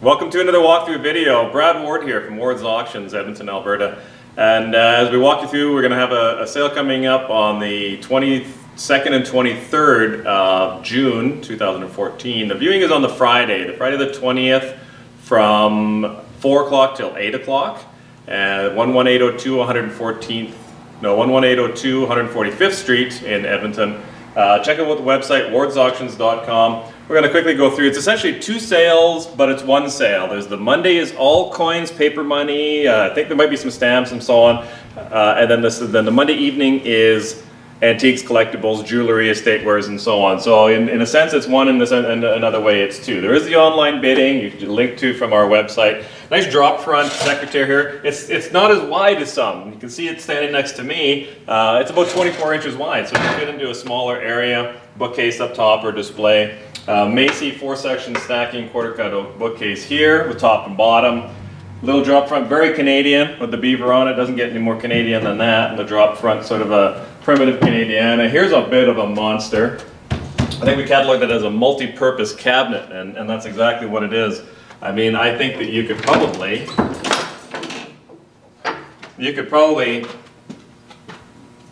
Welcome to another walkthrough video. Brad Ward here from Ward's Auctions, Edmonton, Alberta. And as we walk you through, we're going to have a sale coming up on the 22nd and 23rd of June 2014. The viewing is on the Friday the 20th from 4 o'clock till 8 o'clock. 11802 145th Street in Edmonton. Check out the website, wardsauctions.com. We're going to quickly go through. It's essentially two sales, but it's one sale. There's the Monday is all coins, paper money. I think there might be some stamps and so on. And then the Monday evening is antiques, collectibles, jewelry, estate wares, and so on. So in a sense, it's one, and another way, it's two. There is the online bidding you can link to from our website. Nice drop front secretary here. It's not as wide as some. You can see it standing next to me. It's about 24 inches wide, so you can fit into a smaller area. Bookcase up top or display. Macy 4-section stacking quarter cut oak bookcase here with top and bottom. Little drop front, very Canadian with the beaver on it. Doesn't get any more Canadian than that. And the drop front, sort of a primitive Canadiana. Here's a bit of a monster. I think we cataloged it as a multi-purpose cabinet, and that's exactly what it is. I mean, I think that you could probably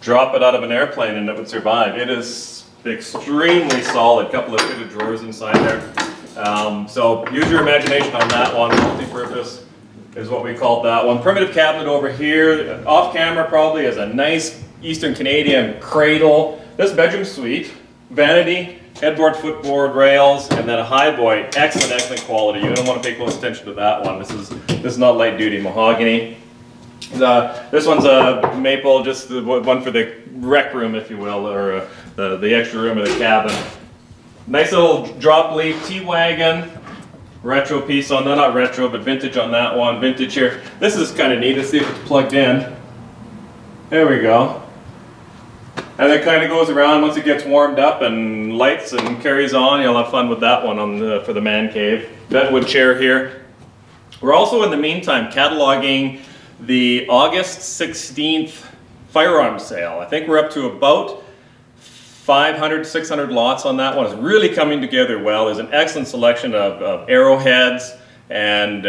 drop it out of an airplane and it would survive. It is extremely solid. Couple of fitted drawers inside there. So use your imagination on that one. Multi-purpose is what we called that one. Primitive cabinet over here. Off camera probably is a nice Eastern Canadian cradle. This bedroom suite, vanity, headboard, footboard, rails, and then a highboy. Excellent quality. You don't want to pay close attention to that one. This is not light duty mahogany. This one's a maple, just the one for the rec room, if you will, or the extra room of the cabin. Nice little drop leaf T-wagon. Retro piece on that, not retro, but vintage on that one. Vintage here. This is kind of neat. Let's see if it's plugged in. There we go. And it kind of goes around once it gets warmed up and lights and carries on. You'll have fun with that one for the man cave. Bedwood chair here. We're also in the meantime cataloging the August 16th firearm sale. I think we're up to about 500, 600 lots on that one. It's really coming together well. There's an excellent selection of arrowheads and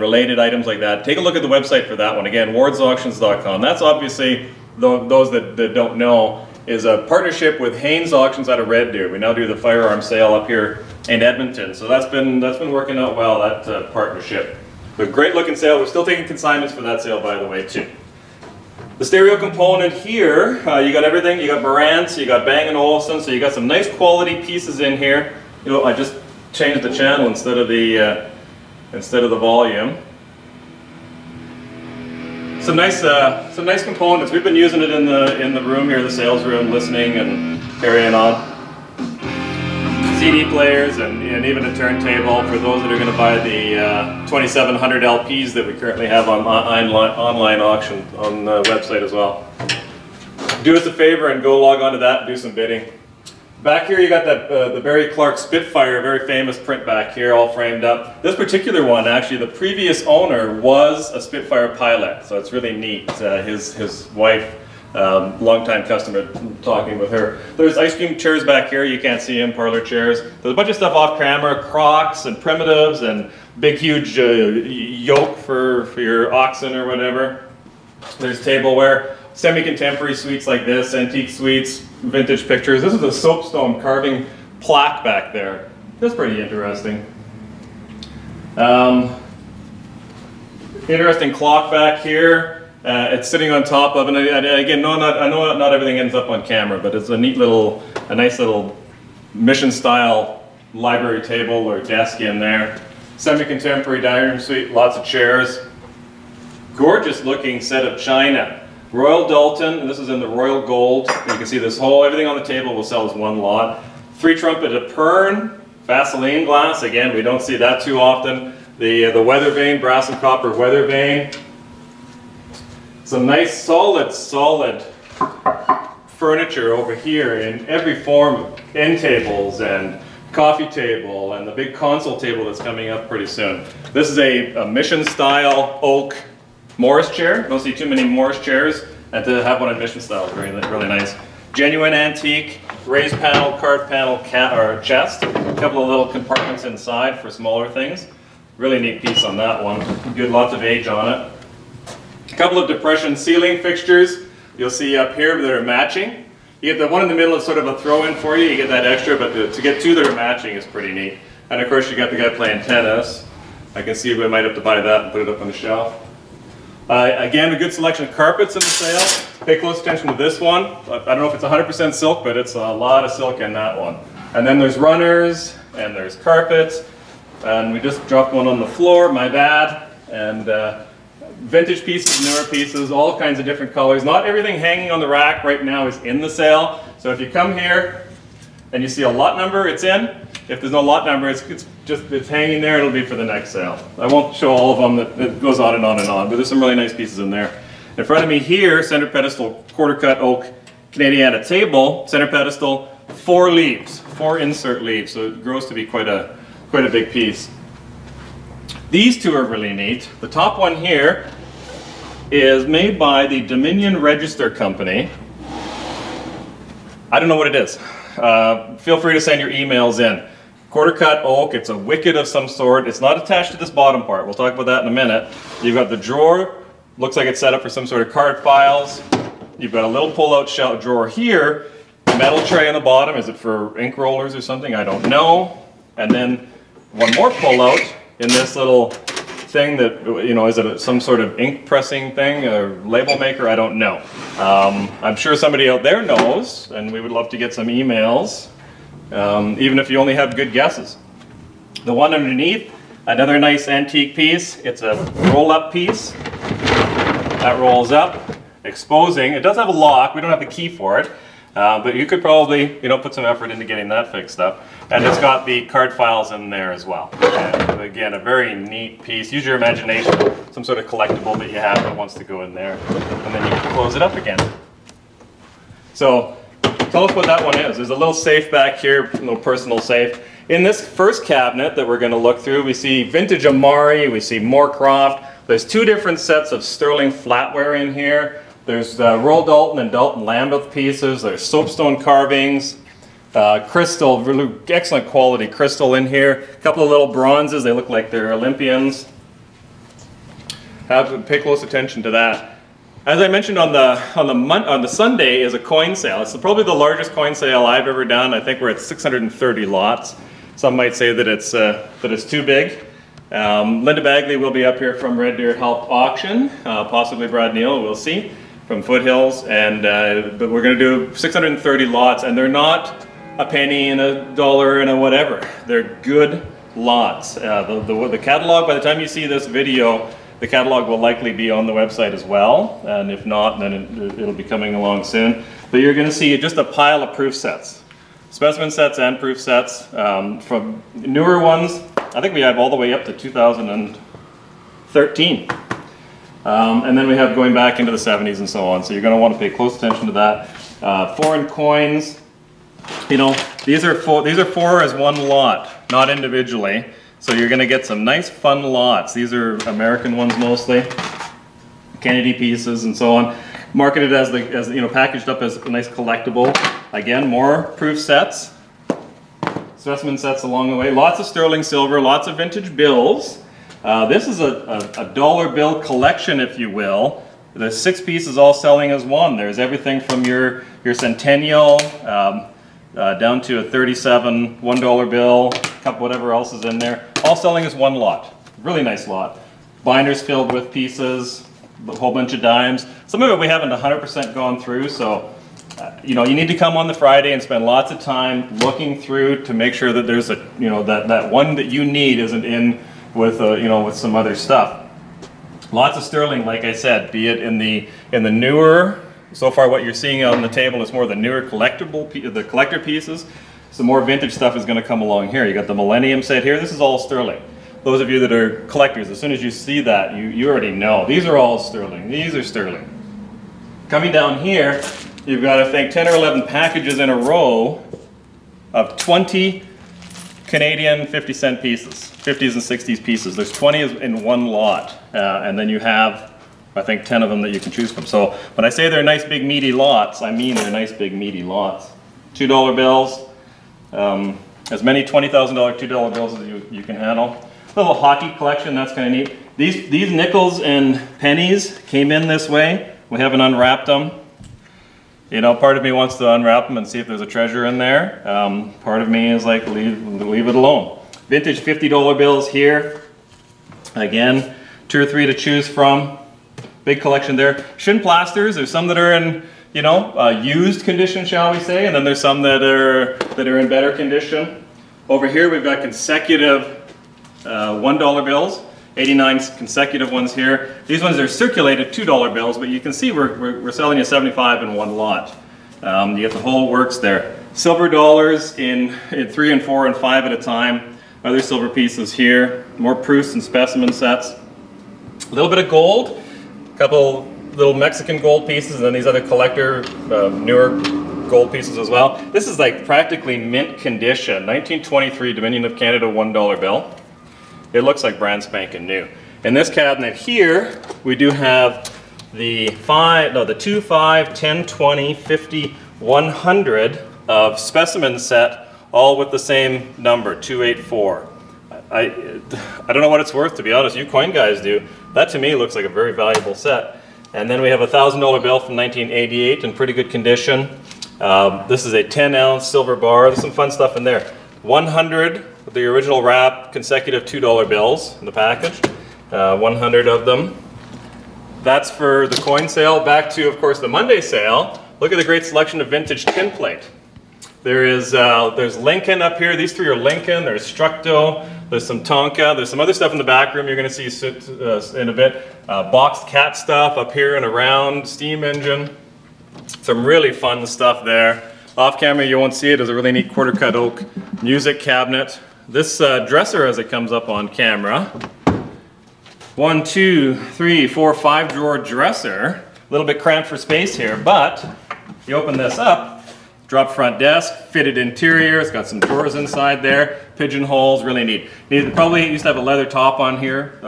related items like that. Take a look at the website for that one. Again, wardsauctions.com. That's obviously, those that don't know, is a partnership with Haynes Auctions out of Red Deer. We now do the firearm sale up here in Edmonton. So that's been working out well, that partnership. But great looking sale. We're still taking consignments for that sale, by the way, too. The stereo component here, you got everything. You got Marantz, you got Bang & Olufsen, so you got some nice quality pieces in here. You know, I just changed the channel instead of the volume. Some nice components. We've been using it in the room here, the sales room, listening and carrying on. CD players and even a turntable for those that are going to buy the 2700 LPs that we currently have on online auction on the website as well. Do us a favor and go log on to that and do some bidding. Back here you got the Barry Clark Spitfire, very famous print back here, all framed up. This particular one, actually, the previous owner was a Spitfire pilot, so it's really neat. His wife, long-time customer, talking with her. There's ice cream chairs back here. You can't see them, parlor chairs. There's a bunch of stuff off camera, crocks and primitives and big huge yoke for your oxen or whatever. There's tableware, semi-contemporary suites like this, antique suites, vintage pictures. This is a soapstone carving plaque back there. That's pretty interesting. Interesting clock back here. It's sitting on top of, and again, I know not everything ends up on camera, but it's a nice little mission-style library table or desk in there. Semi-contemporary dining room suite, lots of chairs. Gorgeous looking set of china. Royal Dalton, and this is in the royal gold. You can see this everything on the table will sell as one lot. 3-trumpeted Pern, Vaseline glass. Again, we don't see that too often. The weather vane, brass and copper weather vane. Some nice solid furniture over here in every form, end tables and coffee table and the big console table that's coming up pretty soon. This is a mission style oak Morris chair. Don't see too many Morris chairs, and to have one in mission style is really nice. Genuine antique, raised panel, card panel chest. A couple of little compartments inside for smaller things. Really neat piece on that one. Good, lots of age on it. A couple of depression ceiling fixtures you'll see up here that are matching. You get the one in the middle is sort of a throw-in for you. You get that extra, but to get two that are matching is pretty neat. And of course you got the guy playing tennis. I can see we might have to buy that and put it up on the shelf. Again, a good selection of carpets in the sale. Pay close attention to this one. I don't know if it's 100% silk, but it's a lot of silk in that one. And then there's runners, and there's carpets. And we just dropped one on the floor, my bad. And vintage pieces, newer pieces, all kinds of different colors. Not everything hanging on the rack right now is in the sale. So if you come here and you see a lot number, it's in. If there's no lot number, it's hanging there. It'll be for the next sale. I won't show all of them. It goes on and on and on. But there's some really nice pieces in there. In front of me here, center pedestal, quarter cut oak Canadiana table, center pedestal, 4 leaves, 4 insert leaves. So it grows to be quite a big piece. These two are really neat. The top one here is made by the Dominion Register Company. I don't know what it is. Feel free to send your emails in. Quarter cut oak, it's a wicket of some sort. It's not attached to this bottom part. We'll talk about that in a minute. You've got the drawer, looks like it's set up for some sort of card files. You've got a little pull-out shelf drawer here. Metal tray on the bottom. Is it for ink rollers or something? I don't know. And then one more pull-out in this little thing that, you know, is it some sort of ink pressing thing, a label maker? I don't know. I'm sure somebody out there knows, and we would love to get some emails, even if you only have good guesses. The one underneath, another nice antique piece. It's a roll-up piece that rolls up, exposing. It does have a lock. We don't have the key for it. But you could probably, you know, put some effort into getting that fixed up. And it's got the card files in there as well. And again, a very neat piece. Use your imagination, some sort of collectible that you have that wants to go in there. And then you can close it up again. So, tell us what that one is. There's a little safe back here, a little personal safe. In this first cabinet that we're going to look through, we see vintage Amari, we see Moorcroft. There's 2 different sets of sterling flatware in here. There's Royal Dalton and Dalton Lambeth pieces. There's soapstone carvings, crystal, really excellent quality crystal in here. A couple of little bronzes. They look like they're Olympians. Have to pay close attention to that. As I mentioned, on the Sunday is a coin sale. It's probably the largest coin sale I've ever done. I think we're at 630 lots. Some might say that it's too big. Linda Bagley will be up here from Red Deer Help Auction, possibly Brad Neal, we'll see, from Foothills, and but we're going to do 630 lots, and they're not a penny and a dollar and a whatever. They're good lots. The catalog, by the time you see this video, the catalog will likely be on the website as well, and if not, then it'll be coming along soon. But you're going to see just a pile of proof sets. Specimen sets and proof sets, from newer ones. I think we have all the way up to 2013. And then we have going back into the 70s and so on. So you're going to want to pay close attention to that. Foreign coins. You know, these are four as one lot, not individually. So you're going to get some nice fun lots. These are American ones mostly. Kennedy pieces and so on. Marketed as you know, packaged up as a nice collectible. Again, more proof sets. Specimen sets along the way. Lots of sterling silver, lots of vintage bills. This is a dollar bill collection, if you will. The 6 pieces all selling as one. There's everything from your centennial down to a 37 $1 bill, whatever else is in there. All selling as one lot. Really nice lot. Binders filled with pieces, a whole bunch of dimes. Some of it we haven't 100% gone through, so you know, you need to come on the Friday and spend lots of time looking through to make sure that there's a, you know, that one that you need isn't in with you know, with some other stuff. Lots of sterling, like I said, be it in the newer. So far, what you're seeing on the table is more the newer the collector pieces. Some more vintage stuff is going to come along here. You got the Millennium set here. This is all sterling. Those of you that are collectors, as soon as you see that, you already know. These are all sterling. These are sterling. Coming down here, you've got, I think, 10 or 11 packages in a row of 20 Canadian 50-cent pieces, 50s and 60s pieces. There's 20 in one lot, and then you have, I think, 10 of them that you can choose from. So when I say they're nice big meaty lots, I mean they're nice big meaty lots. $2 bills, as many $20,000 $2 bills as you can handle. Little hockey collection, that's kind of neat. These nickels and pennies came in this way. We haven't unwrapped them. You know, part of me wants to unwrap them and see if there's a treasure in there. Part of me is like, leave it alone. Vintage $50 bills here. Again, 2 or 3 to choose from. Big collection there. Shin plasters, there's some that are in, you know, used condition, shall we say, and then there's some that are in better condition. Over here we've got consecutive $1 bills. 89 consecutive ones here. These ones are circulated $2 bills, but you can see we're selling you 75 in one lot. You get the whole works there. Silver dollars in 3 and 4 and 5 at a time. Other silver pieces here. More proofs and specimen sets. A little bit of gold. A couple little Mexican gold pieces, and then these other collector, newer gold pieces as well. This is like practically mint condition. 1923 Dominion of Canada $1 bill. It looks like brand spanking new. In this cabinet here, we do have the 2, 5, 10, 20, 50, 100 of specimen set, all with the same number, 284. I don't know what it's worth, to be honest. You coin guys do. That to me looks like a very valuable set. And then we have a $1,000 bill from 1988 in pretty good condition. This is a 10-ounce silver bar. There's some fun stuff in there. 100 with the original wrap, consecutive $2 bills in the package. 100 of them. That's for the coin sale. Back to, of course, the Monday sale. Look at the great selection of vintage tin plate. There's Lincoln up here. These 3 are Lincoln. There's Structo. There's some Tonka. There's some other stuff in the back room you're going to see in a bit. Boxed cat stuff up here and around. Steam engine. Some really fun stuff there. Off camera you won't see it. There's a really neat quarter cut oak music cabinet. This dresser as it comes up on camera. 1, 2, 3, 4, 5 drawer dresser. A little bit cramped for space here, but you open this up, drop front desk, fitted interior. It's got some drawers inside there, pigeonholes, really neat. Probably used to have a leather top on here.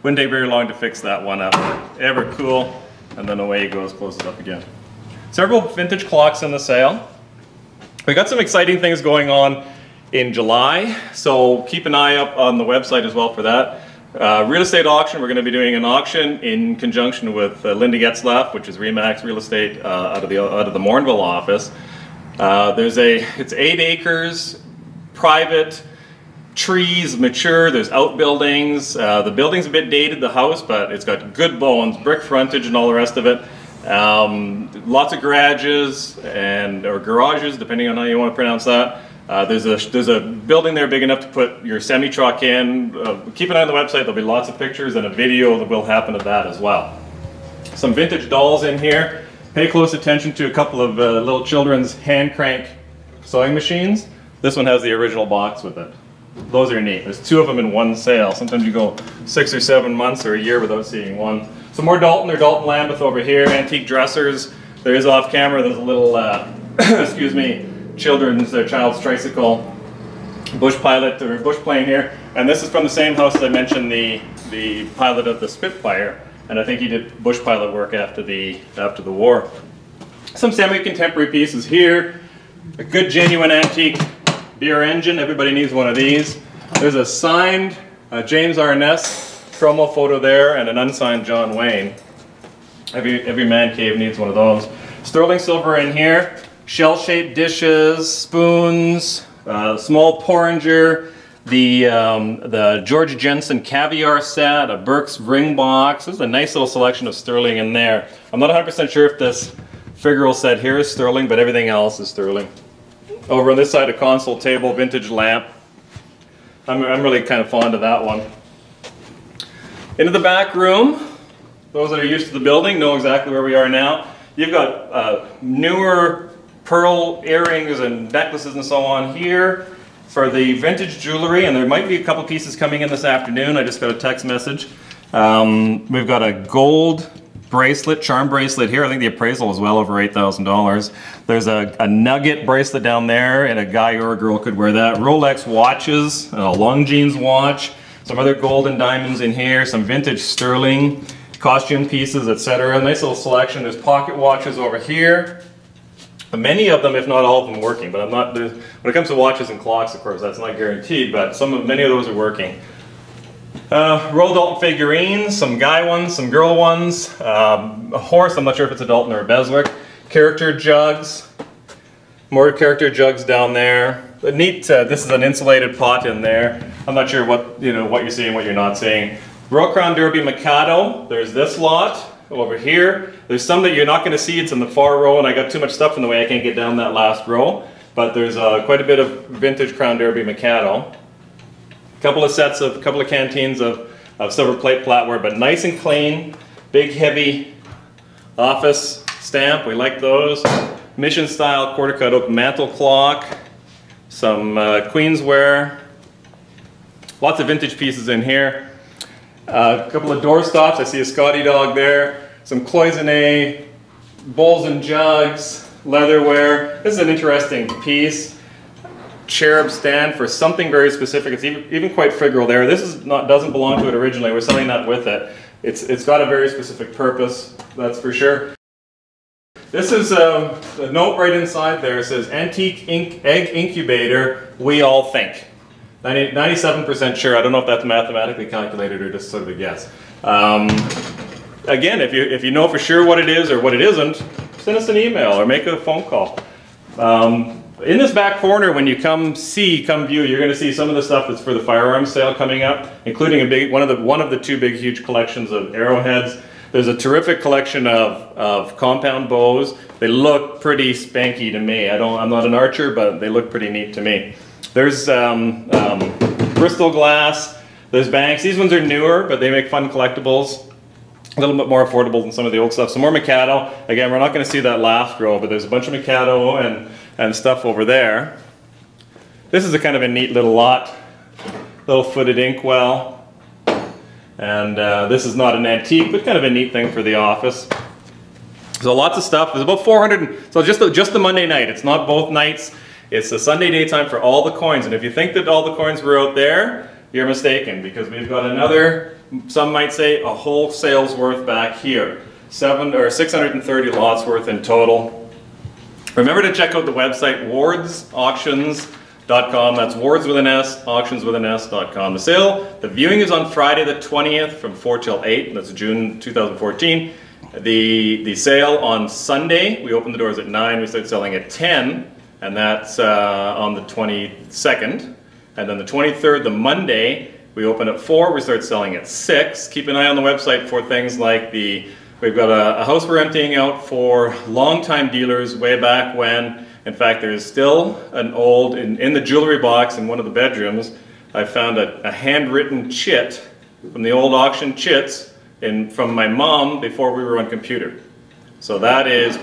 Wouldn't take very long to fix that one up. Ever cool, and then away it goes, closes up again. Several vintage clocks in the sale. We got some exciting things going on in July, so keep an eye up on the website as well for that. Real estate auction, we're going to be doing an auction in conjunction with Linda Getzlaff, which is Remax Real Estate out of the Morinville office. It's 8 acres, private, trees, mature, there's outbuildings. The building's a bit dated, the house, but it's got good bones, brick frontage and all the rest of it. Lots of garages or garages, depending on how you want to pronounce that. There's a building there big enough to put your semi-truck in. Keep an eye on the website, there'll be lots of pictures and a video that will happen of that as well. Some vintage dolls in here. Pay close attention to a couple of little children's hand crank sewing machines. This one has the original box with it. Those are neat. There's 2 of them in one sale. Sometimes you go 6 or 7 months or a year without seeing one. Some more Dalton or Dalton Lambeth over here. Antique dressers. There is off camera, there's a little, excuse me, child's tricycle, bush pilot or bush plane here. And this is from the same house that I mentioned the pilot of the Spitfire. And I think he did bush pilot work after the war. Some semi-contemporary pieces here. A good genuine antique beer engine. Everybody needs one of these. There's a signed James Arness promo photo there and an unsigned John Wayne. Every man cave needs one of those. Sterling silver in here. Shell-shaped dishes, spoons, small porringer, the George Jensen caviar set, a Burke's ring box. There's a nice little selection of sterling in there. I'm not 100% sure if this figural set here is sterling, but everything else is sterling. Over on this side, a console table, vintage lamp. I'm really kind of fond of that one. Into the back room. Those that are used to the building know exactly where we are now. You've got newer pearl earrings and necklaces and so on here for the vintage jewelry, and there might be a couple pieces coming in this afternoon. I just got a text message. We've got a gold bracelet, charm bracelet here. I think the appraisal is well over $8,000. There's a nugget bracelet down there, and a guy or a girl could wear that. Rolex watches, a Longines watch, some other gold and diamonds in here, some vintage sterling, costume pieces, etc. Nice little selection. There's pocket watches over here. Many of them, if not all of them, working, but when it comes to watches and clocks, of course, that's not guaranteed, but many of those are working. Roald Dahl figurines, some guy ones, some girl ones, a horse, I'm not sure if it's a Dalton or a Beswick, character jugs, more character jugs down there. A neat, this is an insulated pot in there. I'm not sure what, what you're seeing, what you're not seeing. Royal Crown Derby Mikado, there's this lot over here. There's some that you're not going to see, it's in the far row, and I got too much stuff in the way, I can't get down that last row. But there's quite a bit of vintage Crown Derby Mikado. Couple of canteens of silver plate flatware, but nice and clean. Big heavy office stamp, we like those. Mission style quarter cut oak mantle clock. Some Queensware. Lots of vintage pieces in here. A couple of door stops, I see a Scotty dog there. Some cloisonne, bowls and jugs, leatherware. This is an interesting piece. Cherub stand for something very specific. It's even quite figural there. This doesn't belong to it originally. We're selling that with it. It's got a very specific purpose, that's for sure. This is a note right inside there. It says antique egg incubator. We all think. 97% sure. I don't know if that's mathematically calculated or just sort of a guess. Again, if you know for sure what it is or what it isn't, send us an email or make a phone call. In this back corner, when you come view, you're going to see some of the stuff that's for the firearms sale coming up, including one of the two big huge collections of arrowheads. There's a terrific collection of compound bows. They look pretty spanky to me. I'm not an archer, but they look pretty neat to me. There's Bristol glass. There's banks. These ones are newer, but they make fun collectibles. A little bit more affordable than some of the old stuff. Some more Mikado. Again, we're not going to see that last row, but there's a bunch of Mikado and stuff over there. This is a kind of a neat little lot. Little footed inkwell. And this is not an antique, but kind of a neat thing for the office. So lots of stuff. There's about 400. So just the Monday night. It's not both nights. It's the Sunday daytime for all the coins. And if you think that all the coins were out there, you're mistaken, because we've got another, some might say, a whole sale's worth back here. 630 lots worth in total. Remember to check out the website wardsauctions.com. That's wards with an S, auctions with an S.com. The viewing is on Friday the 20th from 4 till 8. That's June 2014. The sale on Sunday, we open the doors at 9, we start selling at 10, and that's on the 22nd. And then the 23rd, the Monday, we open at 4, we start selling at 6. Keep an eye on the website for things like we've got a house we're emptying out for longtime dealers way back when. In fact, there's still an old, in the jewelry box in one of the bedrooms, I found a handwritten chit from the old auction chits from my mom before we were on computer. So that is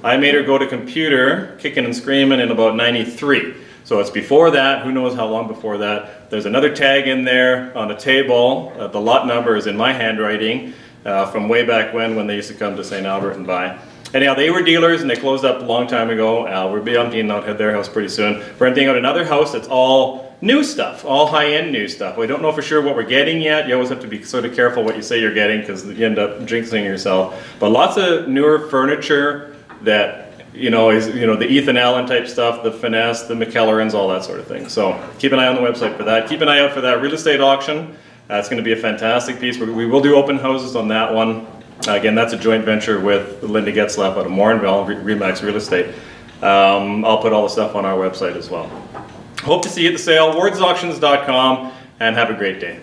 I made her go to computer, kicking and screaming, in about 93. So it's before that, who knows how long before that. There's another tag in there on a table. The lot number is in my handwriting from way back when they used to come to St. Albert and buy. Anyhow, they were dealers and they closed up a long time ago. We'll be emptying out their house pretty soon. We're emptying out another house that's all new stuff, all high-end new stuff. We don't know for sure what we're getting yet. You always have to be sort of careful what you say you're getting, because you end up jinxing yourself. But lots of newer furniture that is the Ethan Allen type stuff, the Finesse, the McKellarans, all that sort of thing. So keep an eye on the website for that. Keep an eye out for that real estate auction. It's going to be a fantastic piece. We will do open houses on that one. Again, that's a joint venture with Linda Getzlaff out of Morinville, Remax Real Estate. I'll put all the stuff on our website as well. Hope to see you at the sale, wardsauctions.com, and have a great day.